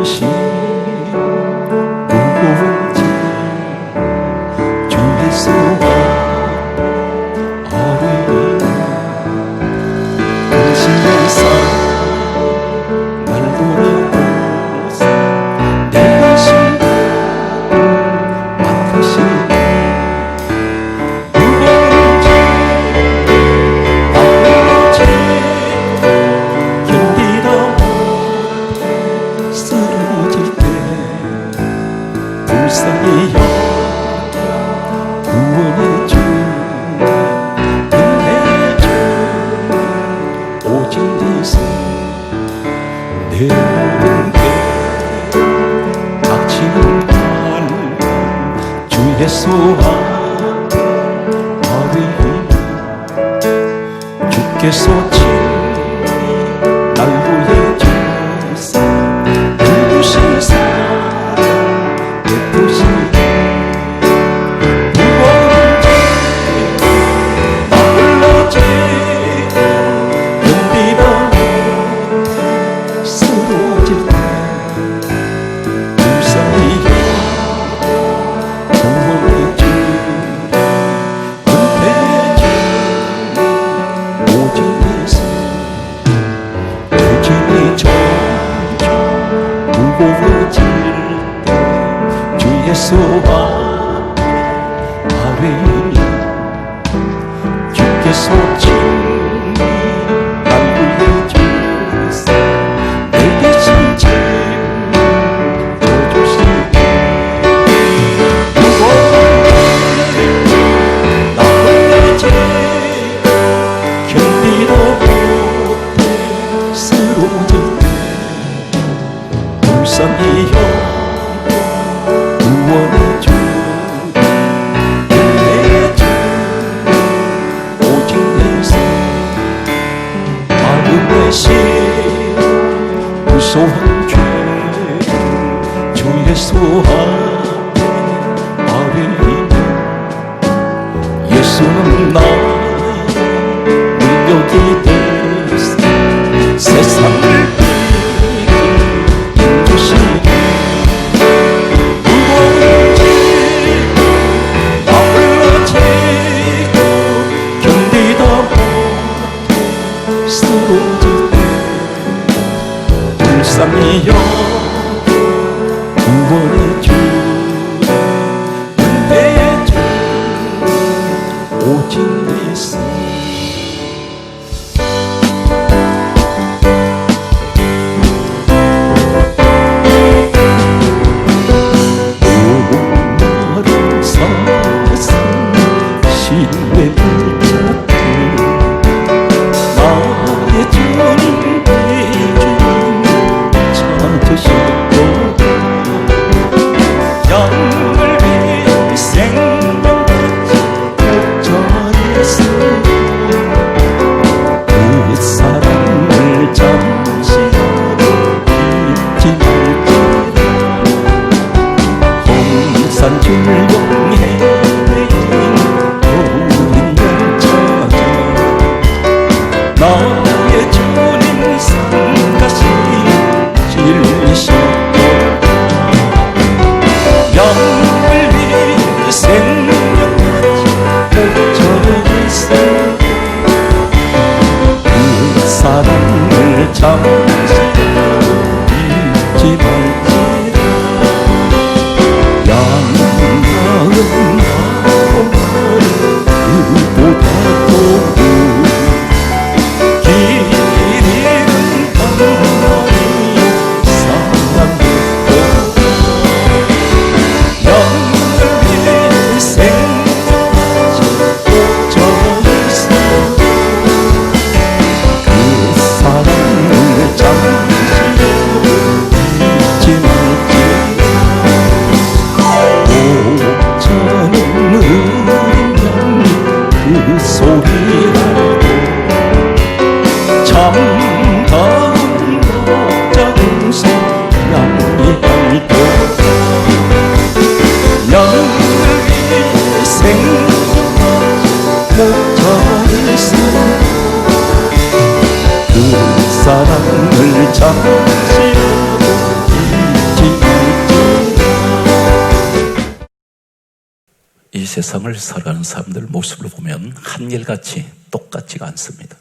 것이 무거운지 주께서 아뢰니 근심해서 날 돌아보소 내 가슴 아프시 무거운지 아프지 견디다 쓰러질 때 불쌍히여 구원해주 은혜주 오직 내 모든 게 닥치는 날 주 예수 아뢰니 주께서 친히 날 구해주사 누구신 사랑 예쁘시 무거운지 아플러지 견디다 쓰러질 때 불쌍히여 구원해주 은혜주 오직 예수 부진이 점점 무거워질 때 주 예수 아뢰니 주께서 친히 날 구해주사 내 대신 져주시니 무거운지 나쁘지 견디다 못해 쓰러질 때 불쌍히여 구원해주 은혜주 오직 예수 마음의 심 무서운 죄주 예수 아뢰니 예수는 나의 능력이 되사 세상을 이기는 주시니 쓰러질 때 불쌍히여 구원해주 은혜주 오직 예수 오늘은 세상 신뢰를 나의 주님 찾으셨고 양을 위해 생명까지 격전했어 그 사랑을 잠시라도 잊지 말지라 홍산줄 용해 나의 주님 성가시 진리셨고 양을 위해 생명까지 펼쳐냈어 그 사랑을 잠시라도 잊지 말지라 양마음 그보다 더 잊지 말지 세상을 살아가는 사람들 모습을 보면 한결같이 똑같지가 않습니다.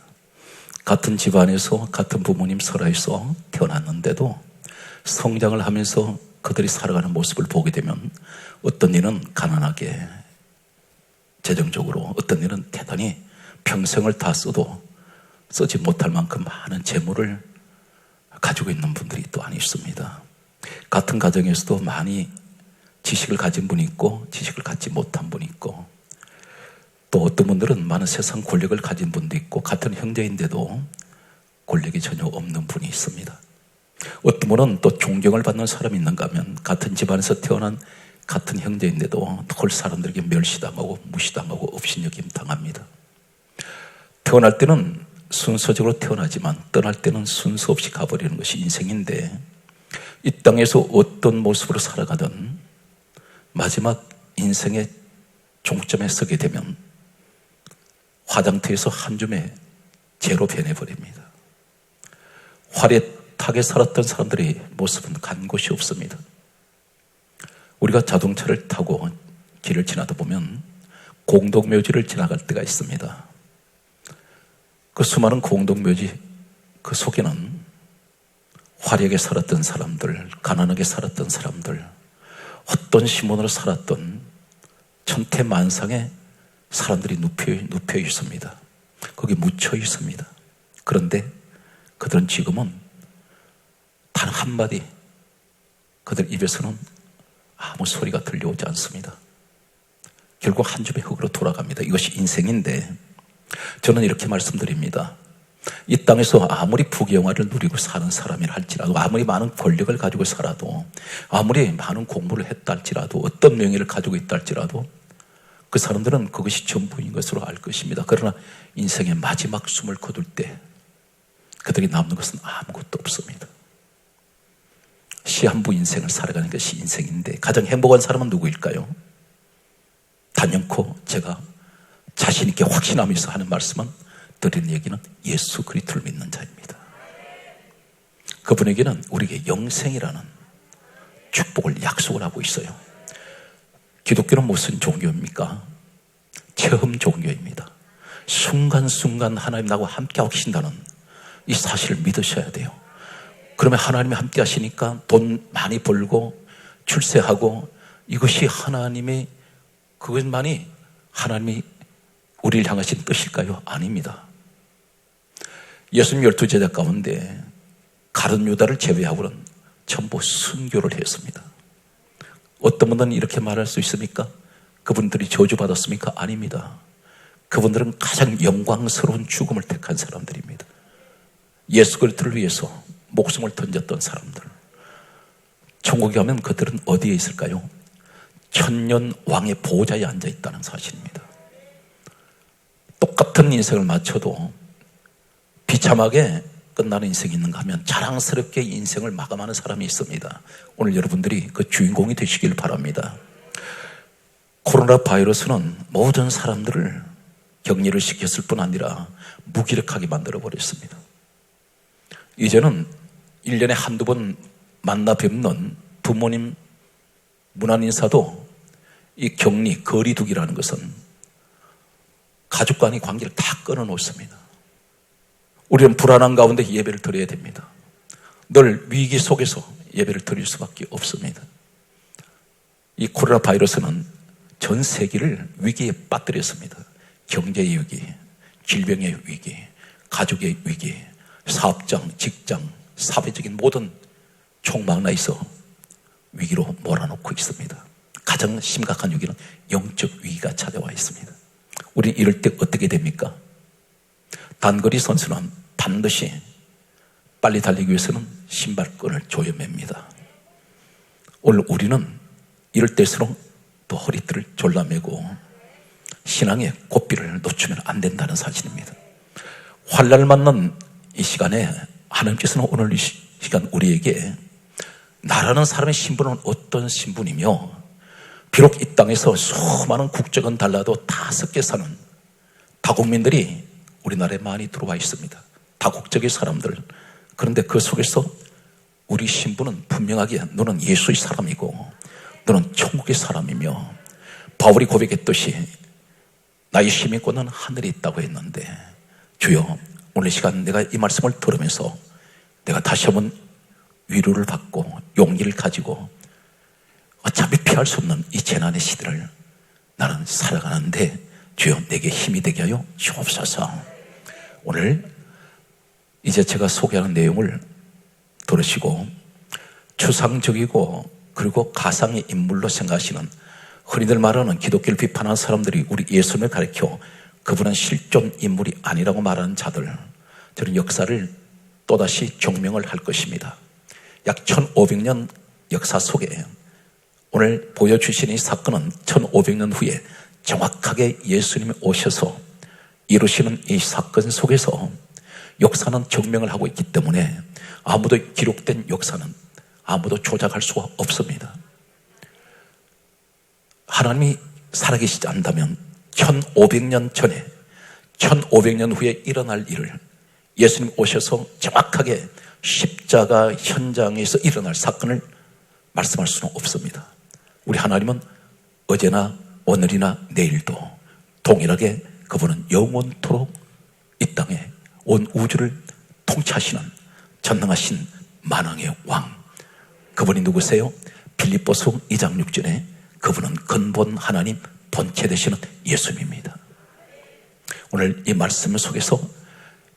같은 집안에서 같은 부모님 설화에서 태어났는데도 성장을 하면서 그들이 살아가는 모습을 보게 되면 어떤 이는 가난하게 재정적으로, 어떤 이는 대단히 평생을 다 써도 쓰지 못할 만큼 많은 재물을 가지고 있는 분들이 또한 있습니다. 같은 가정에서도 많이 지식을 가진 분이 있고 지식을 갖지 못한 분이 있고, 또 어떤 분들은 많은 세상 권력을 가진 분도 있고 같은 형제인데도 권력이 전혀 없는 분이 있습니다. 어떤 분은 또 존경을 받는 사람이 있는가 하면 같은 집안에서 태어난 같은 형제인데도 헐 사람들에게 멸시당하고 무시당하고 업신여김 당합니다. 태어날 때는 순서적으로 태어나지만 떠날 때는 순서 없이 가버리는 것이 인생인데, 이 땅에서 어떤 모습으로 살아가든 마지막 인생의 종점에 서게 되면 화장터에서 한 줌의 재로 변해버립니다. 화려하게 살았던 사람들의 모습은 간 곳이 없습니다. 우리가 자동차를 타고 길을 지나다 보면 공동묘지를 지나갈 때가 있습니다. 그 수많은 공동묘지 그 속에는 화려하게 살았던 사람들, 가난하게 살았던 사람들, 어떤 시몬으로 살았던 천태만상의 사람들이 눕혀 있습니다. 거기 묻혀 있습니다. 그런데 그들은 지금은 단 한마디, 그들 입에서는 아무 소리가 들려오지 않습니다. 결국 한 줌의 흙으로 돌아갑니다. 이것이 인생인데, 저는 이렇게 말씀드립니다. 이 땅에서 아무리 부귀영화를 누리고 사는 사람이라 할지라도, 아무리 많은 권력을 가지고 살아도, 아무리 많은 공부를 했다 할지라도, 어떤 명예를 가지고 있다 할지라도 그 사람들은 그것이 전부인 것으로 알 것입니다. 그러나 인생의 마지막 숨을 거둘 때 그들이 남는 것은 아무것도 없습니다. 시한부 인생을 살아가는 것이 인생인데, 가장 행복한 사람은 누구일까요? 단연코 제가 자신 있게 확신하면서 하는 말씀은, 드리는 얘기는 예수 그리스도를 믿는 자입니다. 그분에게는 우리에게 영생이라는 축복을 약속을 하고 있어요. 기독교는 무슨 종교입니까? 체험 종교입니다. 순간순간 하나님 나하고 함께 하신다는 이 사실을 믿으셔야 돼요. 그러면 하나님이 함께 하시니까 돈 많이 벌고 출세하고, 이것이 하나님의, 그것만이 하나님이 우리를 향하신 뜻일까요? 아닙니다. 예수님 12제자 가운데 가룟 유다를 제외하고는 전부 순교를 했습니다. 어떤 분들은 이렇게 말할 수 있습니까? 그분들이 저주받았습니까? 아닙니다. 그분들은 가장 영광스러운 죽음을 택한 사람들입니다. 예수 그리스도를 위해서 목숨을 던졌던 사람들. 천국에 가면 그들은 어디에 있을까요? 천년 왕의 보좌에 앉아 있다는 사실입니다. 똑같은 인생을 마쳐도 비참하게 끝나는 인생이 있는가 하면 자랑스럽게 인생을 마감하는 사람이 있습니다. 오늘 여러분들이 그 주인공이 되시길 바랍니다. 코로나 바이러스는 모든 사람들을 격리를 시켰을 뿐 아니라 무기력하게 만들어버렸습니다. 이제는 1년에 한두 번 만나 뵙는 부모님 문안 인사도 이 격리, 거리두기라는 것은 가족 간의 관계를 다 끊어놓습니다. 우리는 불안한 가운데 예배를 드려야 됩니다. 늘 위기 속에서 예배를 드릴 수밖에 없습니다. 이 코로나 바이러스는 전 세계를 위기에 빠뜨렸습니다. 경제의 위기, 질병의 위기, 가족의 위기, 사업장, 직장, 사회적인 모든 총망라에서 위기로 몰아넣고 있습니다. 가장 심각한 위기는 영적 위기가 찾아와 있습니다. 우리 이럴 때 어떻게 됩니까? 단거리 선수는 반드시 빨리 달리기 위해서는 신발끈을 조여맵니다. 오늘 우리는 이럴 때일수록 또 허리띠를 졸라매고 신앙의 고삐를 놓치면 안 된다는 사실입니다. 환난을 만난 이 시간에 하나님께서는 오늘 이 시간 우리에게 나라는 사람의 신분은 어떤 신분이며, 비록 이 땅에서 수많은 국적은 달라도 다 섞여 사는 다국민들이 우리나라에 많이 들어와 있습니다. 다국적의 사람들. 그런데 그 속에서 우리 신분은 분명하게 너는 예수의 사람이고 너는 천국의 사람이며 바울이 고백했듯이 나의 힘이 있고는 하늘에 있다고 했는데, 주여 오늘 시간 내가 이 말씀을 들으면서 내가 다시 한번 위로를 받고 용기를 가지고 어차피 피할 수 없는 이 재난의 시대를 나는 살아가는데 주여 내게 힘이 되게 하여 주옵소서. 오늘 이제 제가 소개하는 내용을 들으시고 추상적이고 그리고 가상의 인물로 생각하시는, 흔히들 말하는 기독교를 비판하는 사람들이 우리 예수님을 가리켜 그분은 실존 인물이 아니라고 말하는 자들, 저는 역사를 또다시 증명을 할 것입니다. 약 1500년 역사 속에 오늘 보여주신 이 사건은 1500년 후에 정확하게 예수님이 오셔서 이루시는 이 사건 속에서 역사는 증명을 하고 있기 때문에 아무도 기록된 역사는 아무도 조작할 수가 없습니다. 하나님이 살아계시지 않다면 1500년 전에 1500년 후에 일어날 일을 예수님 오셔서 정확하게 십자가 현장에서 일어날 사건을 말씀할 수는 없습니다. 우리 하나님은 어제나 오늘이나 내일도 동일하게 그분은 영원토록 이 땅에 온 우주를 통치하시는 전능하신 만왕의 왕, 그분이 누구세요? 빌립보서 2장 6절에 그분은 근본 하나님 본체 되시는 예수님입니다. 오늘 이 말씀 속에서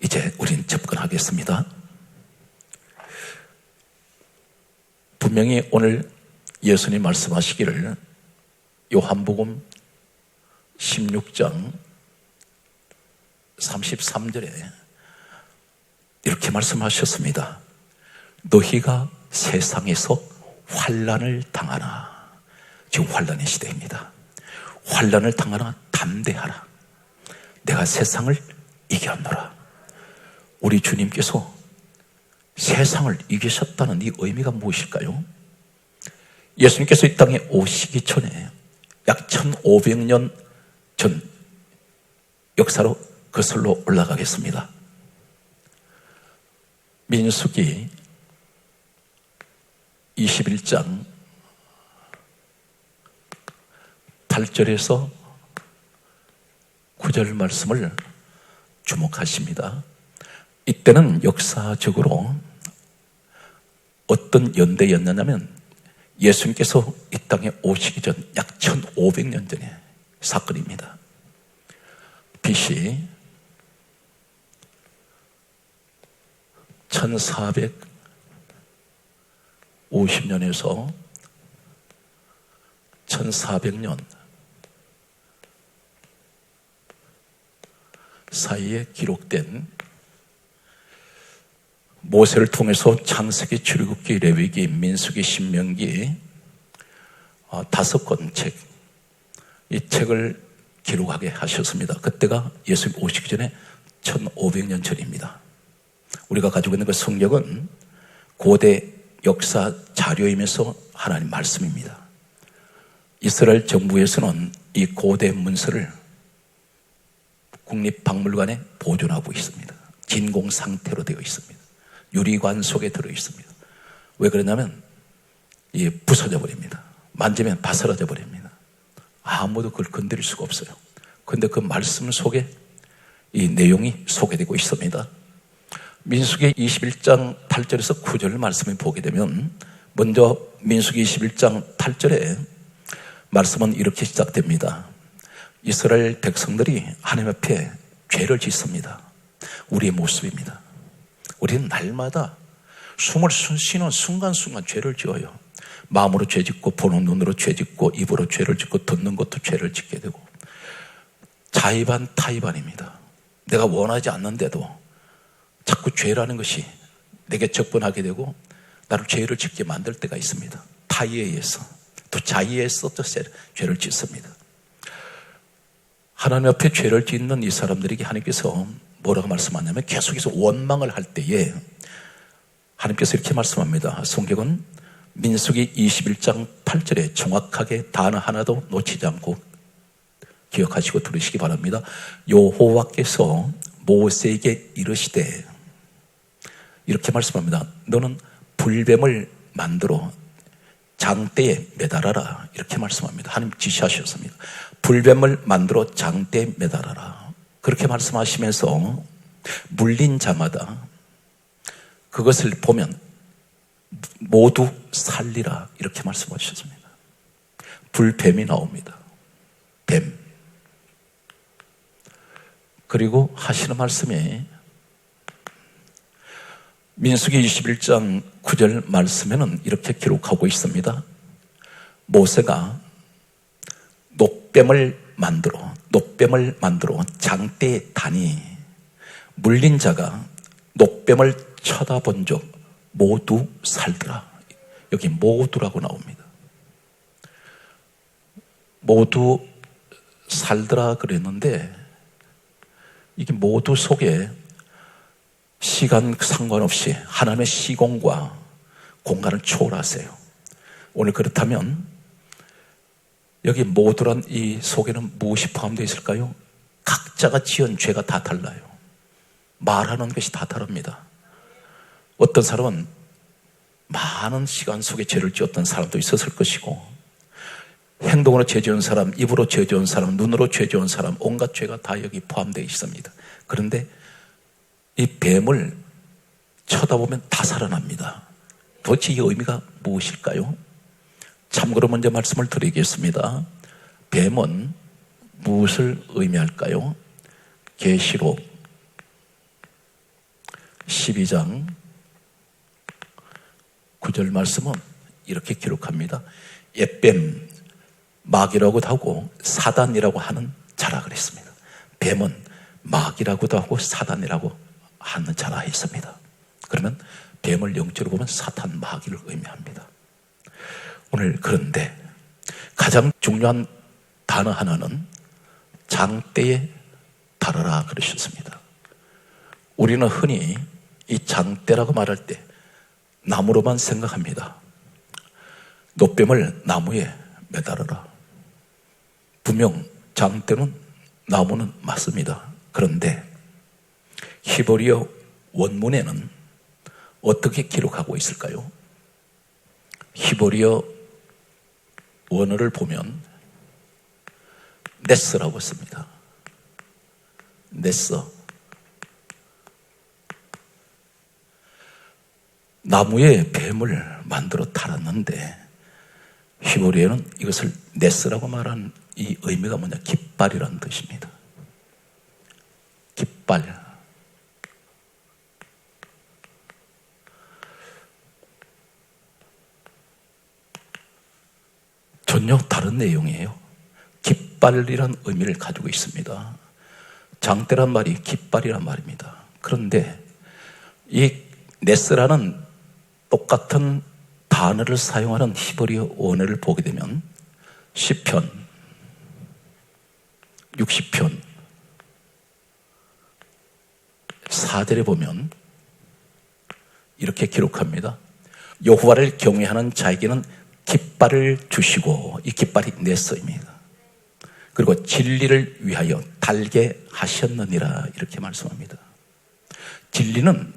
이제 우린 접근하겠습니다. 분명히 오늘 예수님 말씀하시기를 요한복음 16장 33절에 이렇게 말씀하셨습니다. 너희가 세상에서 환난을 당하나, 지금 환난의 시대입니다. 환난을 당하나 담대하라. 내가 세상을 이겼노라. 우리 주님께서 세상을 이기셨다는 이 의미가 무엇일까요? 예수님께서 이 땅에 오시기 전에 약 1500년 전 역사로 거슬러 올라가겠습니다. 민수기 21장 8절에서 9절 말씀을 주목하십니다. 이때는 역사적으로 어떤 연대였냐면 예수님께서 이 땅에 오시기 전 약 1500년 전의 사건입니다. BC 1450년에서 1400년 사이에 기록된 모세를 통해서 창세기, 출애굽기, 레위기, 민수기, 신명기 5권 책, 이 책을 기록하게 하셨습니다. 그때가 예수님 오시기 전에 1500년 전입니다. 우리가 가지고 있는 그 성경은 고대 역사 자료이면서 하나님 말씀입니다. 이스라엘 정부에서는 이 고대 문서를 국립박물관에 보존하고 있습니다. 진공 상태로 되어 있습니다. 유리관 속에 들어 있습니다. 왜 그러냐면 이게 부서져 버립니다. 만지면 바스라져 버립니다. 아무도 그걸 건드릴 수가 없어요. 그런데 그 말씀 속에 이 내용이 소개되고 있습니다. 민수기 21장 8절에서 9절 말씀을 보게 되면 먼저 민수기 21장 8절에 말씀은 이렇게 시작됩니다. 이스라엘 백성들이 하나님 앞에 죄를 짓습니다. 우리의 모습입니다. 우리는 날마다 숨을 쉬는 순간순간 죄를 지어요. 마음으로 죄 짓고 보는 눈으로 죄 짓고 입으로 죄를 짓고 듣는 것도 죄를 짓게 되고 자의반 타의반입니다. 내가 원하지 않는데도 자꾸 죄라는 것이 내게 접근하게 되고 나를 죄를 짓게 만들 때가 있습니다. 타의에 의해서 또 자의에 의해서도 죄를 짓습니다. 하나님 앞에 죄를 짓는 이 사람들에게 하나님께서 뭐라고 말씀하냐면 계속해서 원망을 할 때에 하나님께서 이렇게 말씀합니다. 성경은 민수기 21장 8절에 정확하게 단어 하나도 놓치지 않고 기억하시고 들으시기 바랍니다. 여호와께서 모세에게 이르시되 이렇게 말씀합니다. 너는 불뱀을 만들어 장대에 매달아라 이렇게 말씀합니다. 하나님 지시하셨습니다. 불뱀을 만들어 장대에 매달아라 그렇게 말씀하시면서 물린 자마다 그것을 보면 모두 살리라 이렇게 말씀하셨습니다. 불뱀이 나옵니다. 뱀. 그리고 하시는 말씀이 민수기 21장 9절 말씀에는 이렇게 기록하고 있습니다. 모세가 노뱀을 만들어 장대에 다니 물린 자가 노뱀을 쳐다본 적 모두 살더라. 여기 모두라고 나옵니다. 모두 살더라 그랬는데 이게 모두 속에 시간 상관없이 하나님의 시공과 공간을 초월하세요. 오늘 그렇다면 여기 모두란 이 속에는 무엇이 포함되어 있을까요? 각자가 지은 죄가 다 달라요. 말하는 것이 다 다릅니다. 어떤 사람은 많은 시간 속에 죄를 지었던 사람도 있었을 것이고 행동으로 죄 지은 사람, 입으로 죄 지은 사람, 눈으로 죄 지은 사람 온갖 죄가 다 여기 포함되어 있습니다. 그런데 이 뱀을 쳐다보면 다 살아납니다. 도대체 이 의미가 무엇일까요? 참고로 먼저 말씀을 드리겠습니다. 뱀은 무엇을 의미할까요? 계시록 12장 9절 말씀은 이렇게 기록합니다. 옛뱀, 마귀라고도 하고 사단이라고 하는 자라 그랬습니다. 뱀은 마귀라고도 하고 사단이라고 하는 자라 했습니다. 그러면 뱀을 영적으로 보면 사탄, 마귀를 의미합니다. 오늘 그런데 가장 중요한 단어 하나는 장대에 달아라 그러셨습니다. 우리는 흔히 이 장대라고 말할 때 나무로만 생각합니다. 노뱀을 나무에 매달아라. 분명 장대는 나무는 맞습니다. 그런데 히브리어 원문에는 어떻게 기록하고 있을까요? 히브리어 원어를 보면 네스라고 씁니다. 네스. 나무에 뱀을 만들어 달았는데 히브리어는 이것을 네스라고 말하는 이 의미가 뭐냐? 깃발이라는 뜻입니다. 깃발. 전혀 다른 내용이에요. 깃발이란 의미를 가지고 있습니다. 장대란 말이 깃발이란 말입니다. 그런데 이 네스라는 똑같은 단어를 사용하는 히브리어 원어를 보게 되면 시편 60편 4절에 보면 이렇게 기록합니다. 여호와를 경외하는 자에게는 깃발을 주시고, 이 깃발이 네스입니다. 그리고 진리를 위하여 달게 하셨느니라 이렇게 말씀합니다. 진리는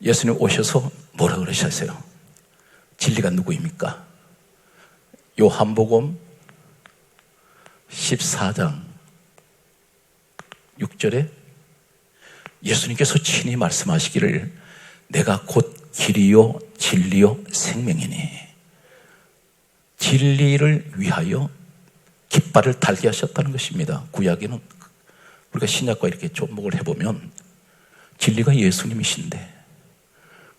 예수님 오셔서 뭐라 그러셨어요? 진리가 누구입니까? 요한복음 14장 6절에 예수님께서 친히 말씀하시기를 내가 곧 길이요 진리요 생명이니, 진리를 위하여 깃발을 달게 하셨다는 것입니다. 구약에는 우리가 신약과 이렇게 접목을 해보면 진리가 예수님이신데,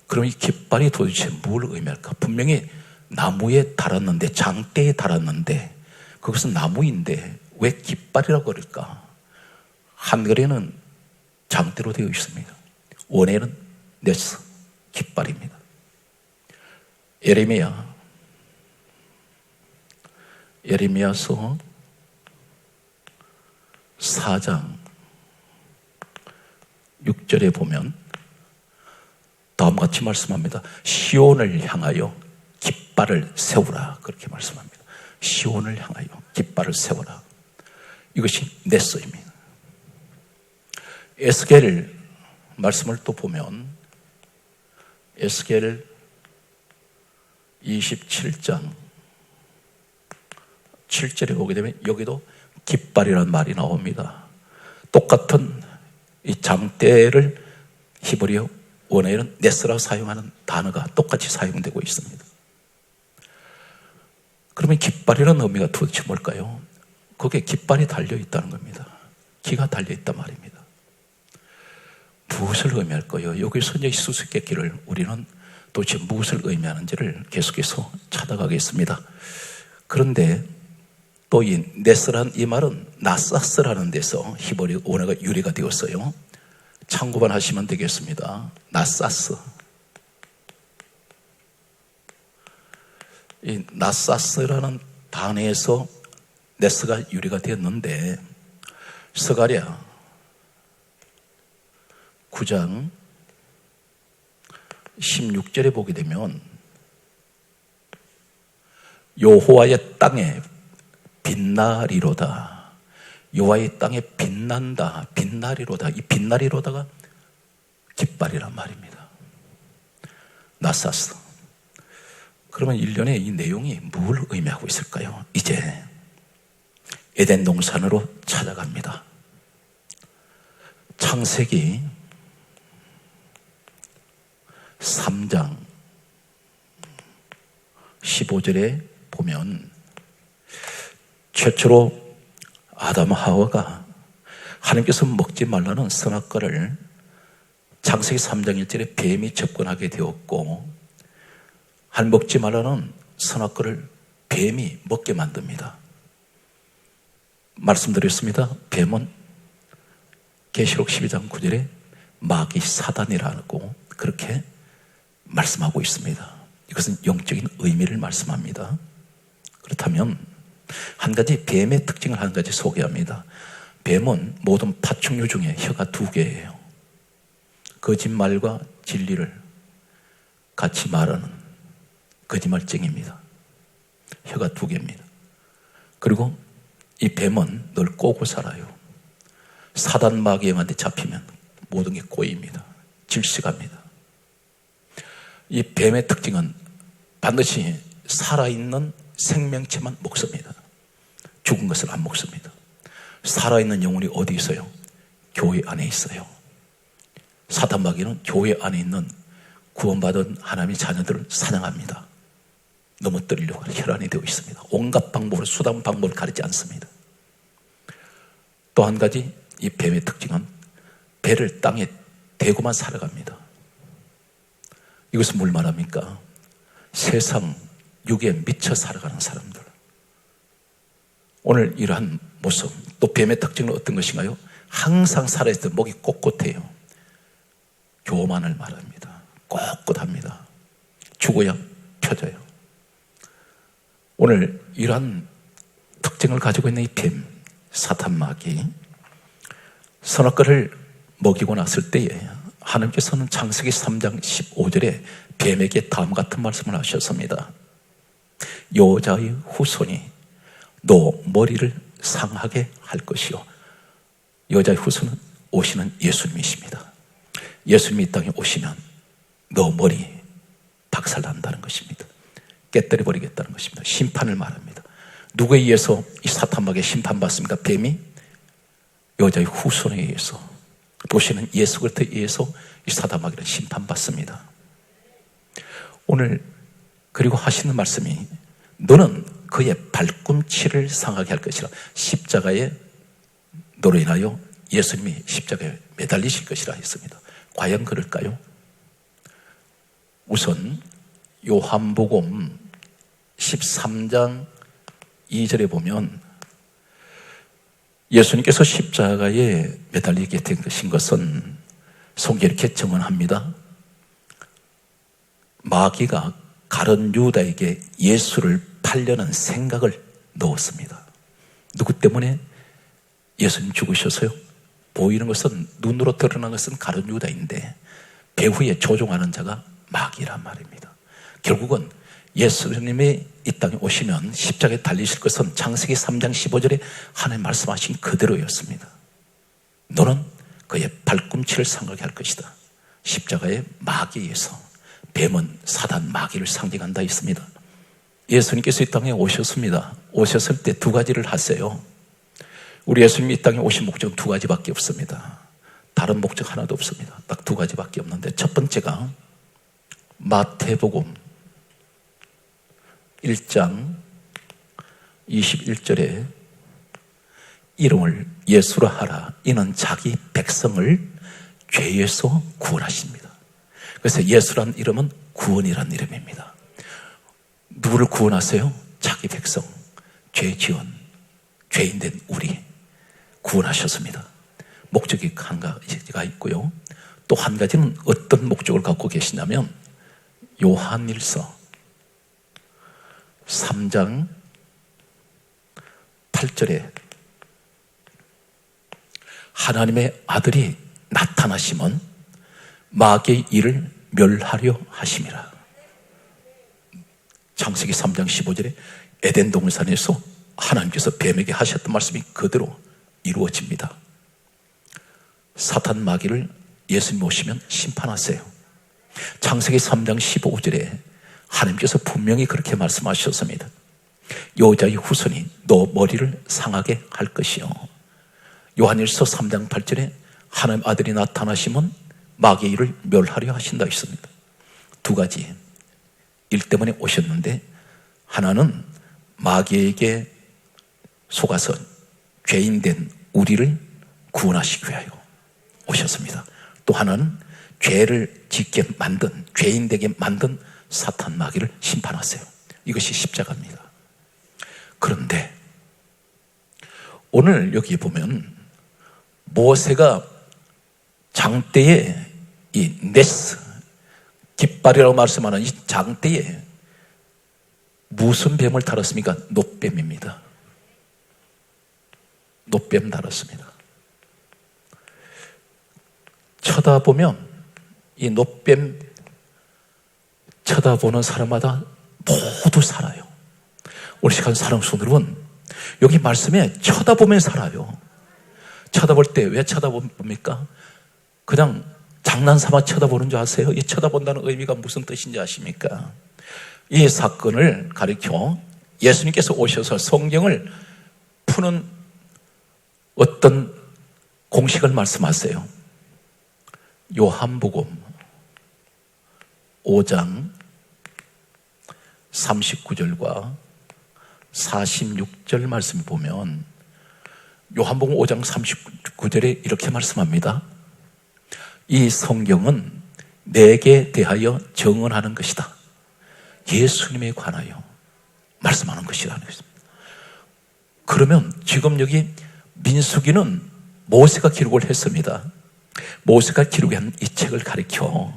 그럼 이 깃발이 도대체 뭘 의미할까? 분명히 나무에 달았는데, 장대에 달았는데 그것은 나무인데 왜 깃발이라고 그럴까? 한글에는 장대로 되어 있습니다. 원에는 네스, 깃발입니다. 예레미야서 4장 6절에 보면 다음과 같이 말씀합니다. 시온을 향하여 깃발을 세우라 그렇게 말씀합니다. 시온을 향하여 깃발을 세우라. 이것이 네스입니다. 에스겔 말씀을 또 보면 에스겔 27장 7절에 보게 되면 여기도 깃발이라는 말이 나옵니다. 똑같은 이 장대를 히브리어 원어에는 네스라고 사용하는 단어가 똑같이 사용되고 있습니다. 그러면 깃발이라는 의미가 도대체 뭘까요? 거기에 깃발이 달려있다는 겁니다. 기가 달려있단 말입니다. 무엇을 의미할까요? 여기서 이제 수수께끼를 우리는 도대체 무엇을 의미하는지를 계속해서 찾아가겠습니다. 그런데 또 이 네스란 이 말은 나사스라는 데서 히브리 원어가 유래가 되었어요. 참고만 하시면 되겠습니다. 나사스. 이 나사스라는 단어에서 네스가 유래가 되었는데 스가랴 9장 16절에 보게 되면 여호와의 땅에 빛나리로다. 여호와의 땅에 빛난다. 빛나리로다. 이 빛나리로다가 깃발이란 말입니다. 나사스. 그러면 일련의 이 내용이 뭘 의미하고 있을까요? 이제 에덴 동산으로 찾아갑니다. 창세기 3장 15절에 보면 최초로 아담 하와가 하나님께서 먹지 말라는 선악과를 창세기 3장 1절에 뱀이 접근하게 되었고 하나님 먹지 말라는 선악과를 뱀이 먹게 만듭니다. 말씀드렸습니다. 뱀은 계시록 12장 9절에 마귀 사단이라고 그렇게 말씀하고 있습니다. 이것은 영적인 의미를 말씀합니다. 그렇다면 한 가지 뱀의 특징을 한 가지 소개합니다. 뱀은 모든 파충류 중에 혀가 2개예요. 거짓말과 진리를 같이 말하는 거짓말쟁이입니다. 혀가 2개입니다. 그리고 이 뱀은 늘 꼬고 살아요. 사단 마귀한테 잡히면 모든 게 꼬입니다. 질식합니다. 이 뱀의 특징은 반드시 살아있는 생명체만 먹습니다. 죽은 것을 안 먹습니다. 살아있는 영혼이 어디 있어요? 교회 안에 있어요. 사단 마귀는 교회 안에 있는 구원받은 하나님의 자녀들을 사냥합니다. 넘어뜨리려고 하는 혈안이 되어 있습니다. 온갖 방법으로 수단 방법을 가리지 않습니다. 또 한 가지 이 뱀의 특징은 배를 땅에 대고만 살아갑니다. 이것은 뭘 말합니까? 세상 육에 미쳐 살아가는 사람들. 오늘 이러한 모습, 또 뱀의 특징은 어떤 것인가요? 항상 살아있을 때 목이 꼿꼿해요. 교만을 말합니다. 꼿꼿합니다. 죽어야 펴져요. 오늘 이러한 특징을 가지고 있는 이 뱀, 사탄 마귀, 선악과를 먹이고 났을 때에 하나님께서는 창세기 3장 15절에 뱀에게 다음 같은 말씀을 하셨습니다. 여자의 후손이 너 머리를 상하게 할 것이요. 여자의 후손은 오시는 예수님이십니다. 예수님이 이 땅에 오시면 너 머리 박살난다는 것입니다. 깨뜨려 버리겠다는 것입니다. 심판을 말합니다. 누구에 의해서 이 사탄마귀에 심판받습니까? 뱀이 여자의 후손에 의해서 보시는 예수 그리스도에 의해서 이 사탄마귀는 심판받습니다. 오늘 그리고 하시는 말씀이 너는 그의 발꿈치를 상하게 할 것이라. 십자가에 너로 인하여 예수님이 십자가에 매달리실 것이라 했습니다. 과연 그럴까요? 우선 요한복음 13장 2절에 보면 예수님께서 십자가에 매달리게 되신 것은 성경에 이렇게 증언합니다. 마귀가 가룟 유다에게 예수를 팔려는 생각을 넣었습니다. 누구 때문에? 예수님 죽으셔서요. 보이는 것은, 눈으로 드러난 것은 가룟 유다인데 배후에 조종하는 자가 마귀란 말입니다. 결국은 예수님이 이 땅에 오시면 십자가에 달리실 것은 창세기 3장 15절에 하나님 말씀하신 그대로였습니다. 너는 그의 발꿈치를 상하게 할 것이다. 십자가의 마귀에서 뱀은 사단 마귀를 상징한다 했습니다. 예수님께서 이 땅에 오셨습니다. 오셨을 때 두 가지를 하세요. 우리 예수님이 이 땅에 오신 목적은 두 가지밖에 없습니다. 다른 목적 하나도 없습니다. 딱 두 가지밖에 없는데, 첫 번째가 마태복음 1장 21절에 이름을 예수라 하라. 이는 자기 백성을 죄에서 구원하십니다. 그래서 예수란 이름은 구원이란 이름입니다. 누구를 구원하세요? 자기 백성, 죄 지은, 죄인 된 우리 구원하셨습니다. 목적이 한 가지가 있고요. 또 한 가지는 어떤 목적을 갖고 계시냐면, 요한일서 3장 8절에 하나님의 아들이 나타나시면 마귀의 일을 멸하려 하심이라. 창세기 3장 15절에 에덴 동산에서 하나님께서 뱀에게 하셨던 말씀이 그대로 이루어집니다. 사탄 마귀를 예수님 오시면 심판하세요. 창세기 3장 15절에 하나님께서 분명히 그렇게 말씀하셨습니다. 여자의 후손이 너 머리를 상하게 할 것이요. 요한일서 3장 8절에 하나님 아들이 나타나시면 마귀의 일을 멸하려 하신다 했습니다. 두 가지 일 때문에 오셨는데, 하나는 마귀에게 속아서 죄인 된 우리를 구원하시기 위하여 오셨습니다. 또 하나는 죄를 짓게 만든, 죄인 되게 만든 사탄 마귀를 심판하세요. 이것이 십자가입니다. 그런데 오늘 여기 보면 모세가 장대에 이 네스, 깃발이라고 말씀하는 이 장대에 무슨 뱀을 달았습니까? 놋뱀입니다. 놋뱀 달았습니다. 쳐다보면 이 놋뱀 쳐다보는 사람마다 모두 살아요. 우리 시간 사랑스러운 여러분, 여기 말씀에 쳐다보면 살아요. 쳐다볼 때 왜 쳐다봅니까? 그냥 장난삼아 쳐다보는 줄 아세요? 이 쳐다본다는 의미가 무슨 뜻인지 아십니까? 이 사건을 가리켜 예수님께서 오셔서 성경을 푸는 어떤 공식을 말씀하세요. 요한복음 5장 39절과 46절 말씀 보면, 요한복음 5장 39절에 이렇게 말씀합니다. 이 성경은 내게 대하여 증언하는 것이다. 예수님에 관하여 말씀하는 것이라는 것입니다. 그러면 지금 여기 민수기는 모세가 기록을 했습니다. 모세가 기록한 이 책을 가리켜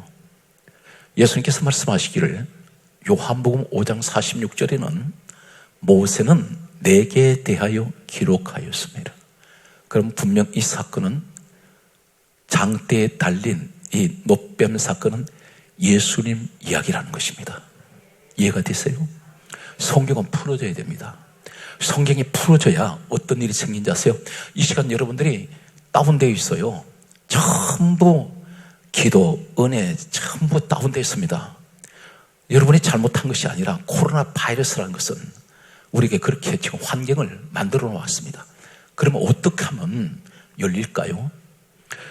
예수님께서 말씀하시기를, 요한복음 5장 46절에는 모세는 내게 대하여 기록하였습니다. 그럼 분명 이 사건은, 장대에 달린 이 놋뱀 사건은 예수님 이야기라는 것입니다. 이해가 되세요? 성경은 풀어져야 됩니다. 성경이 풀어져야 어떤 일이 생긴지 아세요? 이 시간 여러분들이 다운되어 있어요. 전부 기도, 은혜 전부 다운되어 있습니다. 여러분이 잘못한 것이 아니라 코로나 바이러스라는 것은 우리에게 그렇게 지금 환경을 만들어 놓았습니다. 그러면 어떻게 하면 열릴까요?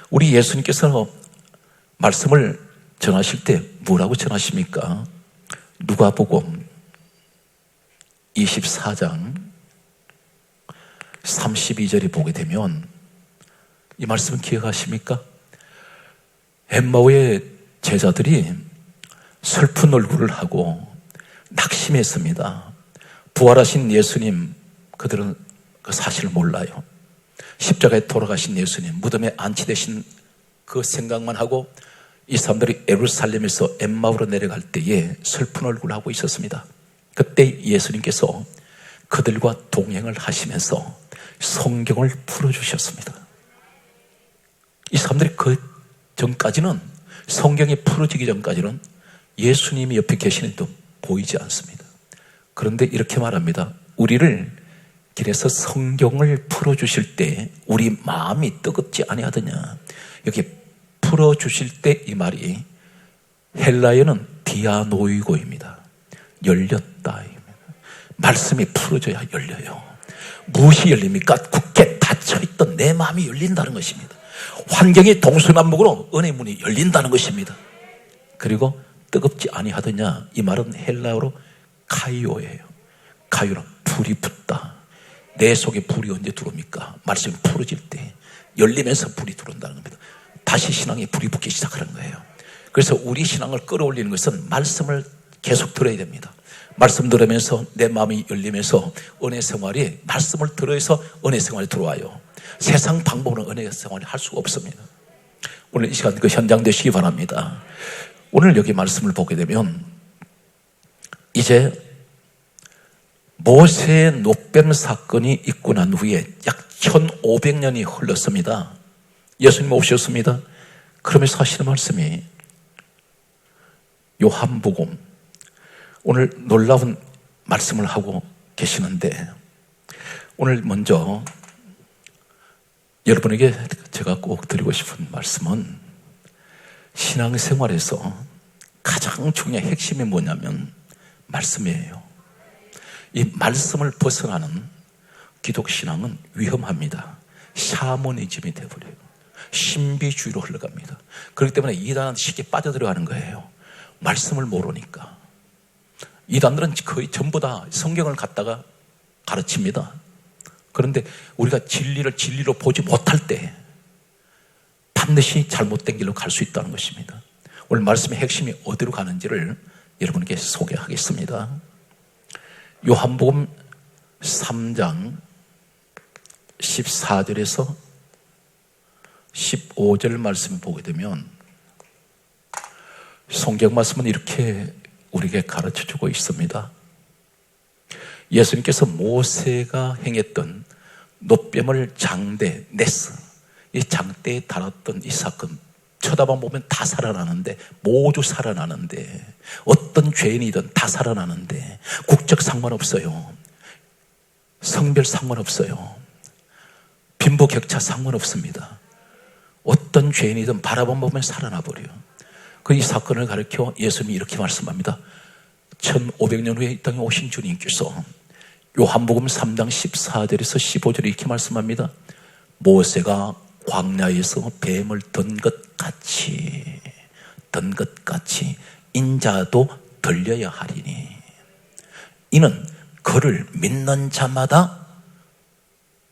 우리 예수님께서 말씀을 전하실 때 뭐라고 전하십니까? 누가복음 24장 32절에 보게 되면 이 말씀은 기억하십니까? 엠마오의 제자들이 슬픈 얼굴을 하고 낙심했습니다. 부활하신 예수님, 그들은 그 사실을 몰라요. 십자가에 돌아가신 예수님, 무덤에 안치되신 그 생각만 하고 이 사람들이 예루살렘에서 엠마오로 내려갈 때에 슬픈 얼굴을 하고 있었습니다. 그때 예수님께서 그들과 동행을 하시면서 성경을 풀어주셨습니다. 이 사람들이 그 전까지는, 성경이 풀어지기 전까지는 예수님이 옆에 계시는 듯 보이지 않습니다. 그런데 이렇게 말합니다. 우리를 길에서 성경을 풀어주실 때 우리 마음이 뜨겁지 아니하더냐. 여기 풀어주실 때 이 말이 헬라어는 디아노이고입니다. 열렸다. 말씀이 풀어져야 열려요. 무엇이 열립니까? 굳게 닫혀있던 내 마음이 열린다는 것입니다. 환경이 동서남북으로 은혜의 문이 열린다는 것입니다. 그리고 뜨겁지 아니하더냐, 이 말은 헬라어로 카이오예요. 카이오는 불이 붙다. 내 속에 불이 언제 들어옵니까? 말씀이 풀어질 때 열리면서 불이 들어온다는 겁니다. 다시 신앙에 불이 붙기 시작하는 거예요. 그래서 우리 신앙을 끌어올리는 것은 말씀을 계속 들어야 됩니다. 말씀 들으면서 내 마음이 열리면서 은혜 생활이, 말씀을 들어서 은혜 생활이 들어와요. 세상 방법으로 은혜 생활이 할 수가 없습니다. 오늘 이 시간 그 현장 되시기 바랍니다. 오늘 여기 말씀을 보게 되면 이제 모세의 노뱀 사건이 있고 난 후에 약 1500년이 흘렀습니다. 예수님 오셨습니다. 그러면서 하시는 말씀이 요한복음, 오늘 놀라운 말씀을 하고 계시는데, 오늘 먼저 여러분에게 제가 꼭 드리고 싶은 말씀은 신앙생활에서 가장 중요한 핵심이 뭐냐면 말씀이에요. 이 말씀을 벗어나는 기독신앙은 위험합니다. 샤머니즘이 되어버려요. 신비주의로 흘러갑니다. 그렇기 때문에 이단은 쉽게 빠져들어가는 거예요. 말씀을 모르니까. 이단들은 거의 전부 다 성경을 갖다가 가르칩니다. 그런데 우리가 진리를 진리로 보지 못할 때 반드시 잘못된 길로 갈 수 있다는 것입니다. 오늘 말씀의 핵심이 어디로 가는지를 여러분에게 소개하겠습니다. 요한복음 3장 14절에서 15절 말씀을 보게 되면 성경 말씀은 이렇게 우리에게 가르쳐주고 있습니다. 예수님께서 모세가 행했던 노뱀을 장대, 네스, 이 장대에 달았던 이 사건, 쳐다만 보면 다 살아나는데, 모두 살아나는데, 어떤 죄인이든 다 살아나는데, 국적 상관없어요. 성별 상관없어요. 빈부 격차 상관없습니다. 어떤 죄인이든 바라만 보면 살아나 버려요. 그 이 사건을 가리켜 예수님이 이렇게 말씀합니다. 1500년 후에 이 땅에 오신 주님께서 요한복음 3장 14절에서 15절에 이렇게 말씀합니다. 모세가 광야에서 뱀을 든 것 같이 인자도 들려야 하리니 이는 그를 믿는 자마다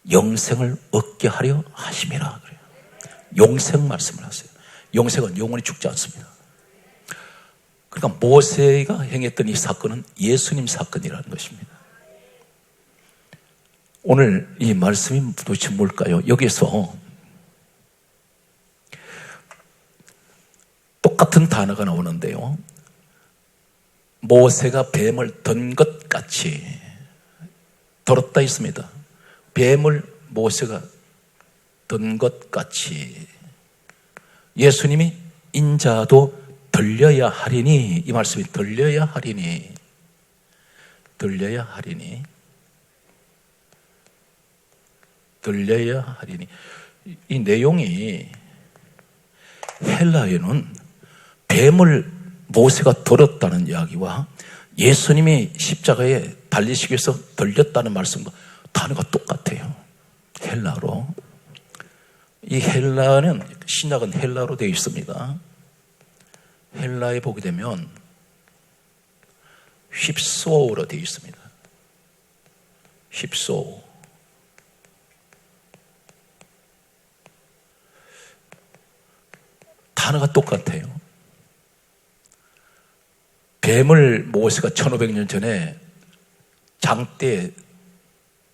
영생을 얻게 하려 하심이라. 그래요. 영생 말씀을 하세요. 영생은 영원히 죽지 않습니다. 그러니까 모세가 행했던 이 사건은 예수님 사건이라는 것입니다. 오늘 이 말씀이 도대체 뭘까요? 여기서 똑같은 단어가 나오는데요. 모세가 뱀을 든 것 같이, 들었다 있습니다. 뱀을 모세가 든 것 같이 예수님이 인자도 들려야 하리니, 이 말씀이 들려야 하리니 이 내용이 헬라에는 뱀을 모세가 들었다는 이야기와 예수님이 십자가에 달리시기 위해서 들렸다는 말씀과 단어가 똑같아요. 헬라로. 이 헬라는, 신약은 헬라로 되어 있습니다. 헬라에 보게 되면 휩소어로 되어 있습니다. 휩소어. 단어가 똑같아요. 뱀을 모세가 1500년 전에 장대에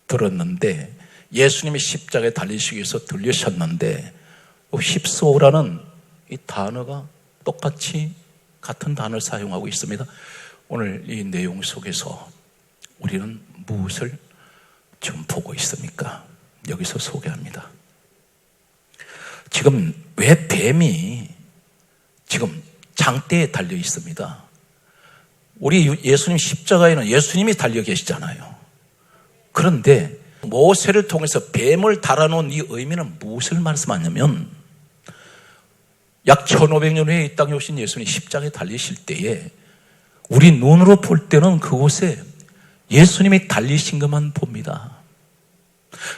들었는데 예수님이 십자가에 달리시기 위해서 들리셨는데 휩소어라는 이 단어가 똑같이 같은 단어를 사용하고 있습니다. 오늘 이 내용 속에서 우리는 무엇을 좀 보고 있습니까? 여기서 소개합니다. 지금 왜 뱀이 지금 장대에 달려 있습니다. 우리 예수님 십자가에는 예수님이 달려 계시잖아요. 그런데 모세를 통해서 뱀을 달아놓은 이 의미는 무엇을 말씀하냐면 약 1500년 후에 이 땅에 오신 예수님이 십자가에 달리실 때에 우리 눈으로 볼 때는 그곳에 예수님이 달리신 것만 봅니다.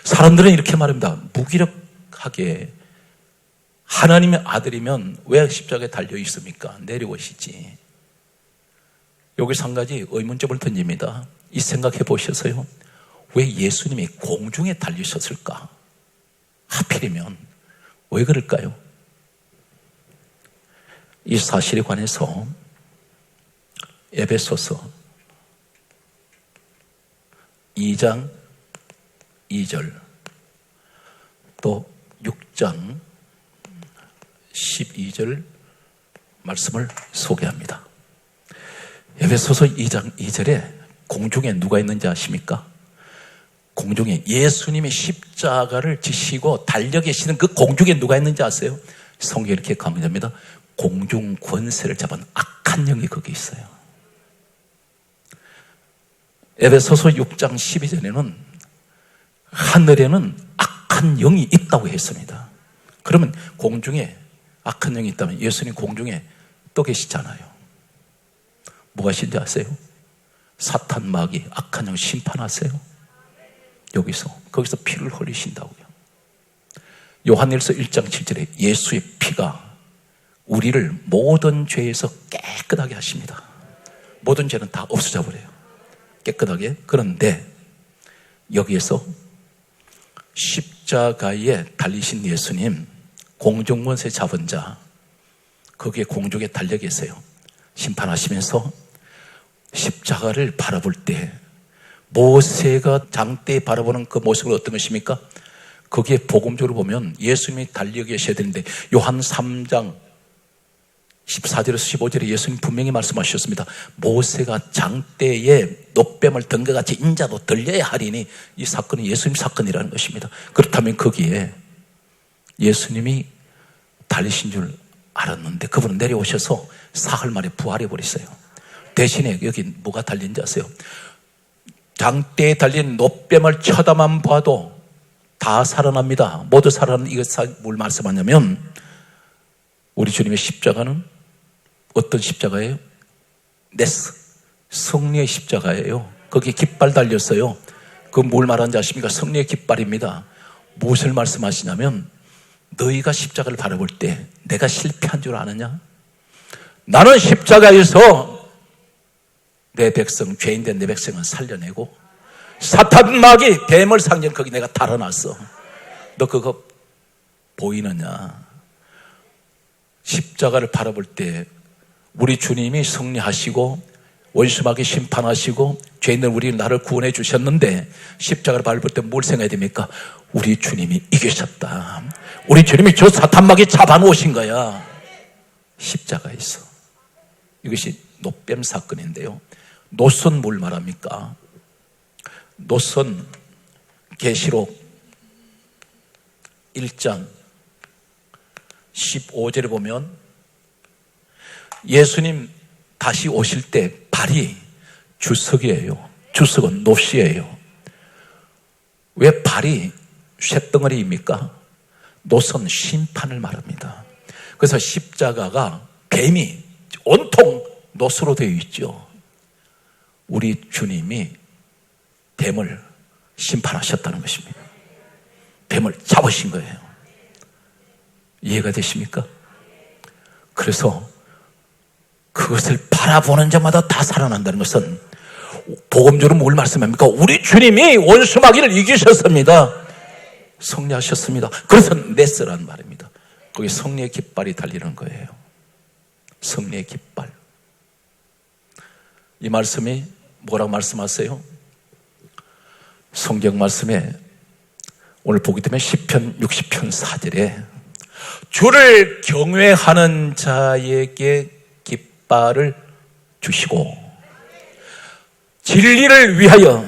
사람들은 이렇게 말합니다. 무기력하게 하나님의 아들이면 왜 십자가에 달려 있습니까? 내려오시지. 여기서 한 가지 의문점을 던집니다. 이 생각해 보셔서요. 왜 예수님이 공중에 달리셨을까? 하필이면 왜 그럴까요? 이 사실에 관해서 에베소서 2장 2절 또 6장 12절 말씀을 소개합니다. 에베소서 2장 2절에 공중에 누가 있는지 아십니까? 공중에 예수님이 십자가를 지시고 달려 계시는 그 공중에 누가 있는지 아세요? 성경에 이렇게 강조합니다. 공중 권세를 잡은 악한 영이 거기 있어요. 에베소서 6장 12절에는 하늘에는 악한 영이 있다고 했습니다. 그러면 공중에 악한 영이 있다면 예수님 공중에 떠 계시잖아요. 뭐가 하신지 아세요? 사탄 마귀 악한 영 심판하세요. 거기서 피를 흘리신다고요. 요한일서 1장 7절에 예수의 피가 우리를 모든 죄에서 깨끗하게 하십니다. 모든 죄는 다 없어져 버려요. 깨끗하게. 그런데 여기에서 십자가에 달리신 예수님, 공중권세 잡은 자, 거기에 공중에 달려 계세요. 심판하시면서 십자가를 바라볼 때 모세가 장대에 바라보는 그 모습은 어떤 것입니까? 거기에 복음적으로 보면 예수님이 달려 계셔야 되는데 요한 3장 14절에서 15절에 예수님 분명히 말씀하셨습니다. 모세가 장대에 노뱀을 든 것 같이 인자도 들려야 하리니 이 사건은 예수님 사건이라는 것입니다. 그렇다면 거기에 예수님이 달리신 줄 알았는데 그분은 내려오셔서 사흘 만에 부활해 버렸어요. 대신에 여기 뭐가 달린지 아세요? 장대에 달린 노뱀을 쳐다만 봐도 다 살아납니다. 모두 살아나는 이것 뭘 말씀하냐면 우리 주님의 십자가는 어떤 십자가예요? 네스, 승리의 십자가예요. 거기에 깃발 달렸어요. 그 뭘 말하는지 아십니까? 승리의 깃발입니다. 무엇을 말씀하시냐면 너희가 십자가를 바라볼 때 내가 실패한 줄 아느냐? 나는 십자가에서 내 백성, 죄인된 내 백성은 살려내고 사탄 마귀 뱀을 상징 거기 내가 달아놨어. 너 그거 보이느냐? 십자가를 바라볼 때 우리 주님이 승리하시고 원수마귀 심판하시고 죄인들 우리 나를 구원해 주셨는데 십자가를 바라볼 때 뭘 생각해야 됩니까? 우리 주님이 이기셨다. 우리 주님이 저 사탄 마귀 잡아놓으신 거야. 십자가에서. 이것이 노뱀 사건인데요. 노선 뭘 말합니까? 노선 계시록 1장 15절에 보면 예수님 다시 오실 때 발이 주석이에요. 주석은 노시예요. 왜 발이 쇳덩어리입니까? 노선 심판을 말합니다. 그래서 십자가가 뱀이 온통 노수로 되어 있죠. 우리 주님이 뱀을 심판하셨다는 것입니다. 뱀을 잡으신 거예요. 이해가 되십니까? 그래서 그것을 바라보는 자마다 다 살아난다는 것은 복음적으로 뭘 말씀합니까? 우리 주님이 원수 마귀를 이기셨습니다. 승리하셨습니다. 그래서 네스라는 말입니다. 거기 승리의 깃발이 달리는 거예요. 승리의 깃발. 이 말씀이 뭐라고 말씀하세요? 성경 말씀에 오늘 보기 때문에 시편 60편 4절에 주를 경외하는 자에게 깃발을 주시고 진리를 위하여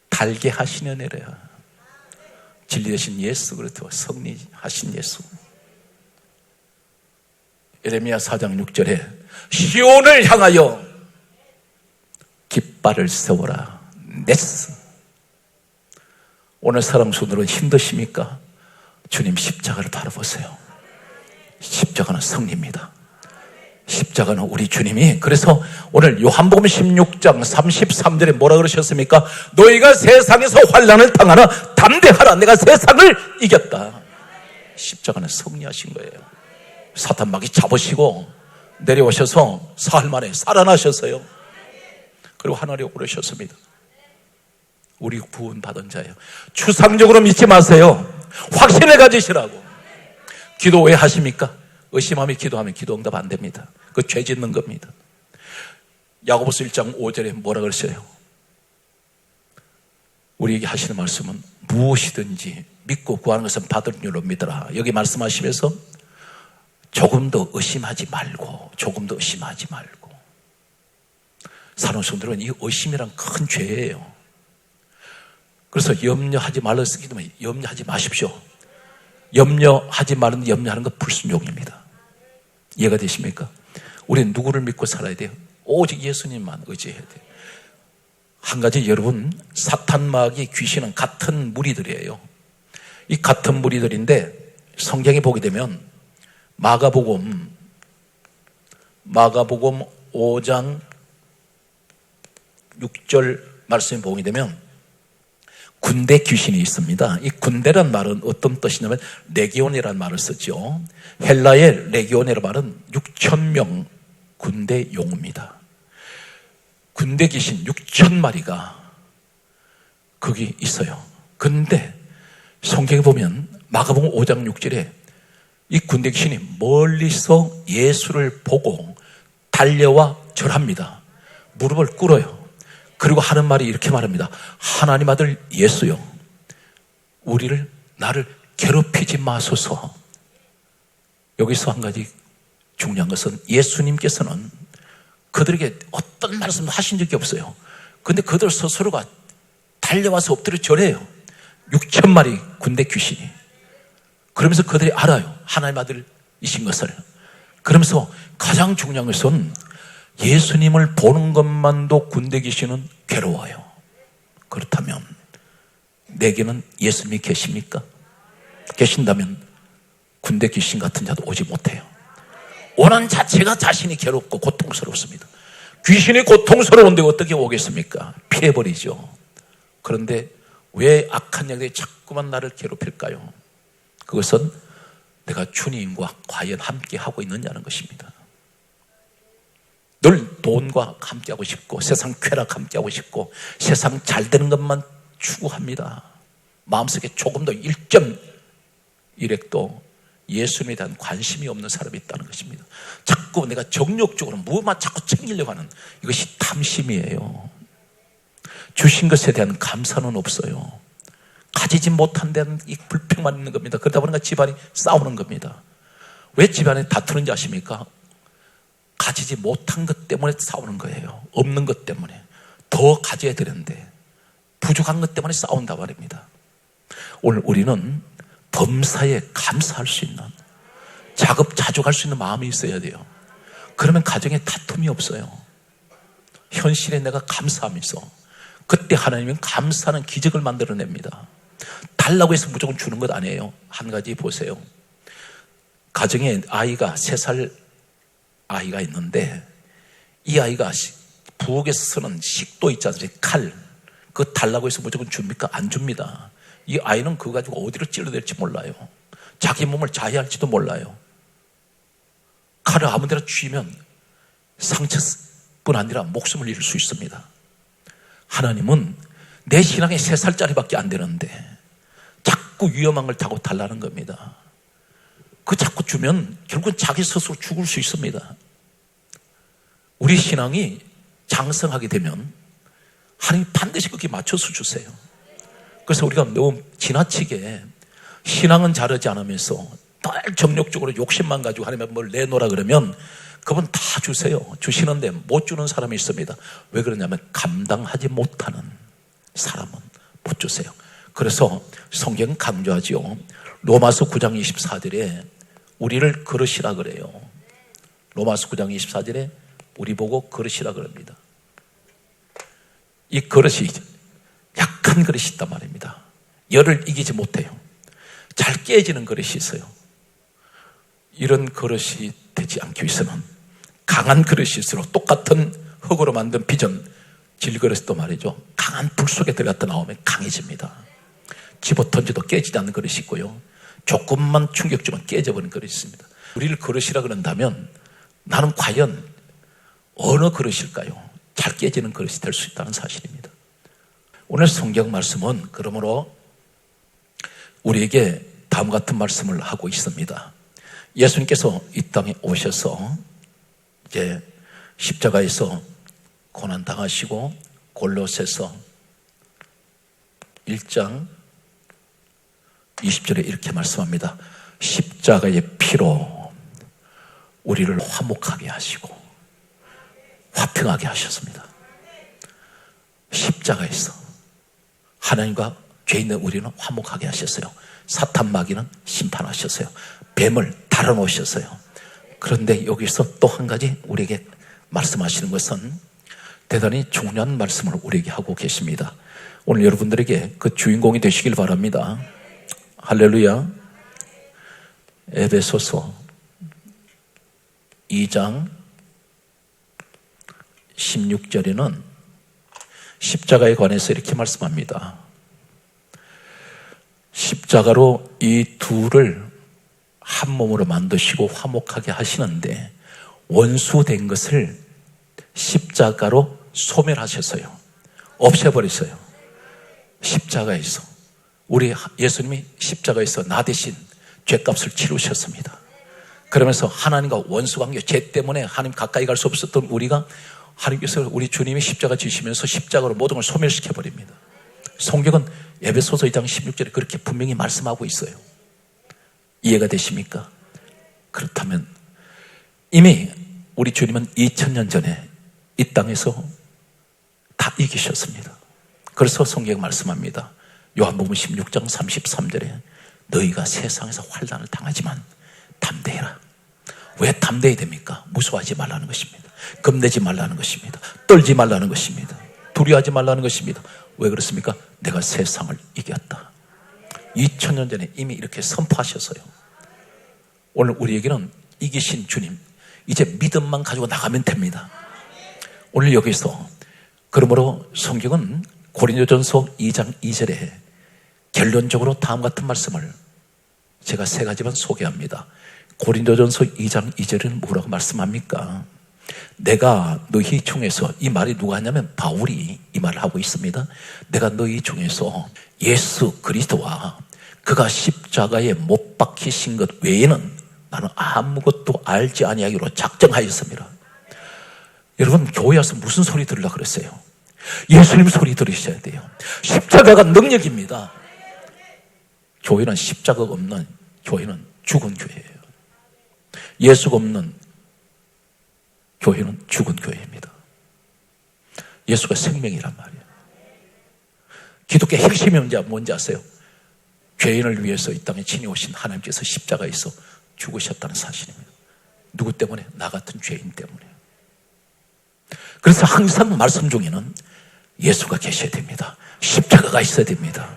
달게 하시느니라. 진리 되신 예수 그리스도 승리하신 예수. 예레미야 4장 6절에 시온을 향하여 깃발을 세워라. 네스. 오늘 사람 손으로 힘드십니까? 주님 십자가를 바라보세요. 십자가는 승리입니다. 십자가는 우리 주님이, 그래서 오늘 요한복음 16장 33절에 뭐라 그러셨습니까? 너희가 세상에서 환난을 당하나 담대하라, 내가 세상을 이겼다. 십자가는 승리하신 거예요. 사탄 마귀 잡으시고 내려오셔서 사흘 만에 살아나셨어요. 그리고 하늘에 오르셨습니다. 우리 구원받은 자예요. 추상적으로 믿지 마세요. 확신을 가지시라고. 기도 왜 하십니까? 의심하며 기도하면 기도 응답 안 됩니다. 그 죄 짓는 겁니다. 야고보서 1장 5절에 뭐라 그랬어요? 우리에게 하시는 말씀은 무엇이든지 믿고 구하는 것은 받을 줄로 믿어라. 여기 말씀하시면서 조금 더 의심하지 말고, 조금 더 의심하지 말고. 사랑하는 성도들은 이 의심이란 큰 죄예요. 그래서 염려하지 말라 쓰기 때문에 염려하지 마십시오. 염려하지 말는 염려하는 건 불순종입니다. 이해가 되십니까? 우리는 누구를 믿고 살아야 돼요? 오직 예수님만 의지해야 돼요. 한 가지, 여러분, 사탄 마귀 귀신은 같은 무리들이에요. 이 같은 무리들인데 성경에 보게 되면 마가복음 5장 6절 말씀에 보게 되면 군대 귀신이 있습니다. 이 군대란 말은 어떤 뜻이냐면 레기온이라는 말을 쓰죠. 헬라의 레기온이라는 말은 6,000명 군대 용어입니다. 군대 귀신 6,000마리가 거기 있어요. 근데 성경에 보면 마가복음 5장 6절에 이 군대 귀신이 멀리서 예수를 보고 달려와 절합니다. 무릎을 꿇어요. 그리고 하는 말이 이렇게 말합니다. 하나님 아들 예수요, 나를 괴롭히지 마소서. 여기서 한 가지 중요한 것은 예수님께서는 그들에게 어떤 말씀도 하신 적이 없어요. 그런데 그들 스스로가 달려와서 엎드려 절해요. 6,000마리 군대 귀신이. 그러면서 그들이 알아요. 하나님 아들이신 것을. 그러면서 가장 중요한 것은 예수님을 보는 것만도 군대 귀신은 괴로워요. 그렇다면 내게는 예수님이 계십니까? 계신다면 군대 귀신 같은 자도 오지 못해요. 원한 자체가 자신이 괴롭고 고통스럽습니다. 귀신이 고통스러운데 어떻게 오겠습니까? 피해버리죠. 그런데 왜 악한 영들이 자꾸만 나를 괴롭힐까요? 그것은 내가 주님과 과연 함께 하고 있느냐는 것입니다. 늘 돈과 함께하고 싶고 세상 쾌락 함께하고 싶고 세상 잘 되는 것만 추구합니다. 마음속에 조금 더 1.1핵도 예수님에 대한 관심이 없는 사람이 있다는 것입니다. 자꾸 내가 정욕적으로 무엇만 자꾸 챙기려고 하는 이것이 탐심이에요. 주신 것에 대한 감사는 없어요. 가지지 못한 데는 이 불평만 있는 겁니다. 그러다 보니까 집안이 싸우는 겁니다. 왜 집안이 다투는지 아십니까? 가지지 못한 것 때문에 싸우는 거예요. 없는 것 때문에. 더 가져야 되는데 부족한 것 때문에 싸운다 말입니다. 오늘 우리는 범사에 감사할 수 있는, 자급자족할 수 있는 마음이 있어야 돼요. 그러면 가정에 다툼이 없어요. 현실에 내가 감사하면서 그때 하나님은 감사하는 기적을 만들어냅니다. 달라고 해서 무조건 주는 것 아니에요. 한 가지 보세요. 가정에 아이가 3살 아이가 있는데 이 아이가 부엌에서 쓰는 식도 있지 않습니까? 칼. 그거 달라고 해서 무조건 줍니까? 안 줍니다. 이 아이는 그거 가지고 어디로 찔러댈지 몰라요. 자기 몸을 자해할지도 몰라요. 칼을 아무 데나 쥐면 상처뿐 아니라 목숨을 잃을 수 있습니다. 하나님은 내 신앙이 3살짜리밖에 안 되는데 자꾸 위험한 걸 타고 달라는 겁니다. 그 자꾸 주면 결국은 자기 스스로 죽을 수 있습니다. 우리 신앙이 장성하게 되면 하나님이 반드시 거기에 맞춰서 주세요. 그래서 우리가 너무 지나치게 신앙은 자르지 않으면서 늘 정욕적으로 욕심만 가지고 하나님이 뭘 내놓으라 그러면 그분 다 주세요. 주시는데 못 주는 사람이 있습니다. 왜 그러냐면 감당하지 못하는 사람은 못 주세요. 그래서 성경은 강조하지요. 로마서 9장 24절에 우리를 그릇이라 그래요. 로마서 9장 24절에 우리 보고 그릇이라 그럽니다. 이 그릇이 약한 그릇이 있단 말입니다. 열을 이기지 못해요. 잘 깨지는 그릇이 있어요. 이런 그릇이 되지 않기 위해서는 강한 그릇일수록 똑같은 흙으로 만든 빚은 질그릇도 말이죠. 강한 불 속에 들어갔다 나오면 강해집니다. 집어 던져도 깨지지 않는 그릇이 있고요. 조금만 충격 주면 깨져버리는 그릇이 있습니다. 우리를 그릇이라 그런다면 나는 과연 어느 그릇일까요? 잘 깨지는 그릇이 될 수 있다는 사실입니다. 오늘 성경 말씀은 그러므로 우리에게 다음 같은 말씀을 하고 있습니다. 예수님께서 이 땅에 오셔서 이제 십자가에서 고난당하시고 골로새서 1장 20절에 이렇게 말씀합니다. 십자가의 피로 우리를 화목하게 하시고 화평하게 하셨습니다. 십자가에서 하나님과 죄 있는 우리는 화목하게 하셨어요. 사탄 마귀는 심판하셨어요. 뱀을 달아놓으셨어요. 그런데 여기서 또 한 가지 우리에게 말씀하시는 것은 대단히 중요한 말씀을 우리에게 하고 계십니다. 오늘 여러분들에게 그 주인공이 되시길 바랍니다. 할렐루야. 에베소서 2장 16절에는 십자가에 관해서 이렇게 말씀합니다. 십자가로 이 둘을 한 몸으로 만드시고 화목하게 하시는데 원수된 것을 십자가로 소멸하셨어요. 없애버렸어요. 십자가에서 우리 예수님이 십자가에서 나 대신 죄값을 치르셨습니다. 그러면서 하나님과 원수관계, 죄 때문에 하나님 가까이 갈 수 없었던 우리가 하나님께서 우리 주님이 십자가 지시면서 십자가로 모든 걸 소멸시켜버립니다. 성경은 에베소서 2장 16절에 그렇게 분명히 말씀하고 있어요. 이해가 되십니까? 그렇다면 이미 우리 주님은 2000년 전에 이 땅에서 다 이기셨습니다. 그래서 성경 말씀합니다. 요한복음 16장 33절에 너희가 세상에서 환난을 당하지만 담대해라. 왜 담대해야 됩니까? 무서워하지 말라는 것입니다. 겁내지 말라는 것입니다. 떨지 말라는 것입니다. 두려워하지 말라는 것입니다. 왜 그렇습니까? 내가 세상을 이겼다. 2000년 전에 이미 이렇게 선포하셨어요. 오늘 우리에게는 이기신 주님, 이제 믿음만 가지고 나가면 됩니다. 오늘 여기서 그러므로 성경은 고린도전서 2장 2절에 결론적으로 다음 같은 말씀을 제가 세 가지만 소개합니다. 고린도전서 2장 2절은 뭐라고 말씀합니까? 내가 너희 중에서, 이 말이 누가 하냐면 바울이 이 말을 하고 있습니다. 내가 너희 중에서 예수 그리스도와 그가 십자가에 못 박히신 것 외에는 나는 아무것도 알지 아니하기로 작정하였습니다. 여러분, 교회 와서 무슨 소리 들으려고 그랬어요? 예수님 소리 들으셔야 돼요. 십자가가 능력입니다. 교회는 십자가가 없는 교회는 죽은 교회예요. 예수가 없는 교회는 죽은 교회입니다. 예수가 생명이란 말이에요. 기독교의 핵심이 뭔지 아세요? 죄인을 위해서 이 땅에 친히 오신 하나님께서 십자가에서 죽으셨다는 사실입니다. 누구 때문에? 나 같은 죄인 때문에. 그래서 항상 말씀 중에는 예수가 계셔야 됩니다. 십자가가 있어야 됩니다.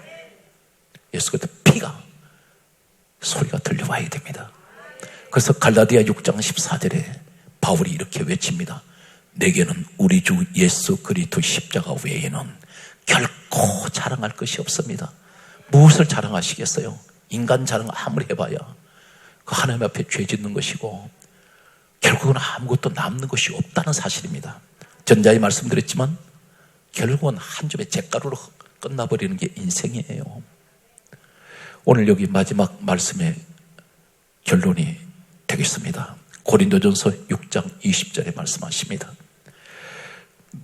예수가 피가 소리가 들려와야 됩니다. 그래서 갈라디아 6장 14절에 바울이 이렇게 외칩니다. 내게는 우리 주 예수 그리스도 십자가 외에는 결코 자랑할 것이 없습니다. 무엇을 자랑하시겠어요? 인간 자랑 아무리 해봐야 그 하나님 앞에 죄 짓는 것이고 결국은 아무것도 남는 것이 없다는 사실입니다. 전자에 말씀드렸지만 결국은 한 줌의 잿가루로 끝나버리는 게 인생이에요. 오늘 여기 마지막 말씀의 결론이 되겠습니다. 고린도전서 6장 20절에 말씀하십니다.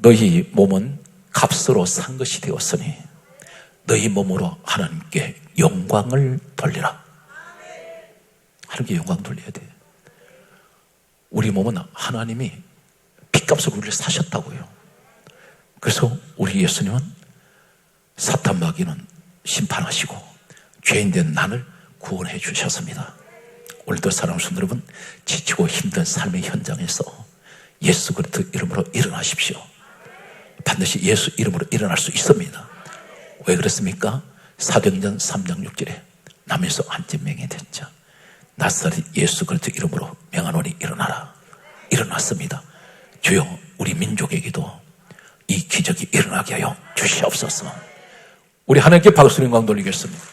너희 몸은 값으로 산 것이 되었으니 너희 몸으로 하나님께 영광을 돌리라. 하나님께 영광 돌려야 돼요. 우리 몸은 하나님이 핏값으로 우리를 사셨다고요. 그래서 우리 예수님은 사탄 마귀는 심판하시고 죄인된 나를 구원해 주셨습니다. 오늘도 사랑하는 성도 여러분, 지치고 힘든 삶의 현장에서 예수 그리스도 이름으로 일어나십시오. 반드시 예수 이름으로 일어날 수 있습니다. 왜 그렇습니까? 사도행전 3장 6절에 남에서 한지 명이 된 자 나사렛 예수 그리스도 이름으로 명하노니 일어나라. 일어났습니다. 주여, 우리 민족에게도 이 기적이 일어나게 하여 주시옵소서. 우리 하나님께 박수를 영광 돌리겠습니다.